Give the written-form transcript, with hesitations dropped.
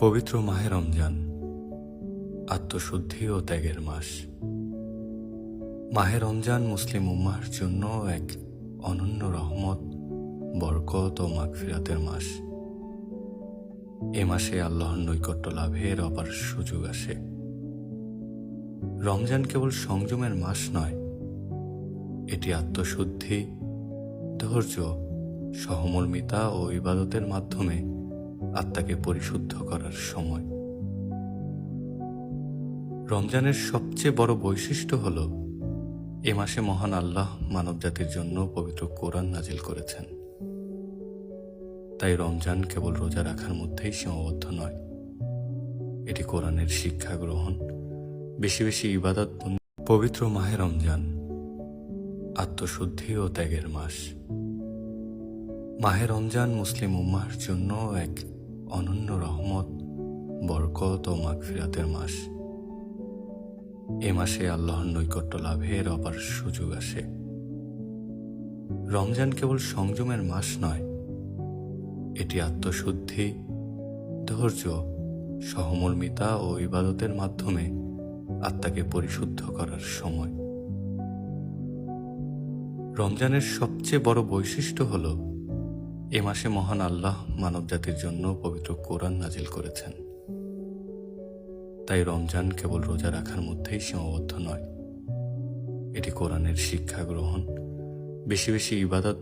পবিত্র মাহে রমজান আত্মশুদ্ধি ও ত্যাগের মাস। মাহে রমজান মুসলিম উম্মাহর জন্য এক অনন্য রহমত, বরকত ও মাগফিরাতের মাস। এ মাসে আল্লাহর নৈকট্য লাভের অপার সুযোগ আসে। রমজান কেবল সংযমের মাস নয়, এটি আত্মশুদ্ধি, ধৈর্য, সহমর্মিতা ও ইবাদতের মাধ্যমে আত্মাকে পরিশুদ্ধ করার সময়। রমজানের সবচেয়ে বড় বৈশিষ্ট্য হল এ মাসে মহান আল্লাহ মানবজাতির জন্য পবিত্র কোরআন নাজিল করেছেন। তাই রমজান কেবল রোজা রাখার মধ্যেই সীমাবদ্ধ নয়, এটি কোরআনের শিক্ষা গ্রহণ, বেশি বেশি ইবাদত। পবিত্র মাহে রমজান আত্মশুদ্ধি ও ত্যাগের মাস। মাহে রমজান মুসলিম উম্মাহর জন্য এক অনন্য রহমত, বরকত ও মাগফিরাতের মাস। এ মাসে আল্লাহর নৈকট্য লাভের অপার সুযোগ আসে। রমজান কেবল সংযমের মাস নয়, এটি আত্মশুদ্ধি, ধৈর্য, সহমর্মিতা ও ইবাদতের মাধ্যমে আত্মাকে পরিশুদ্ধ করার সময়। রমজানের সবচেয়ে বড় বৈশিষ্ট্য হল এ মাসে মহান আল্লাহ মানবজাতির জন্য পবিত্র কোরআন নাজিল করেছেন। তাই রমজান কেবল রোজা রাখার মধ্যেই সীমাবদ্ধ নয়, এটি কোরআনের শিক্ষা গ্রহণ, বেশি বেশি ইবাদত।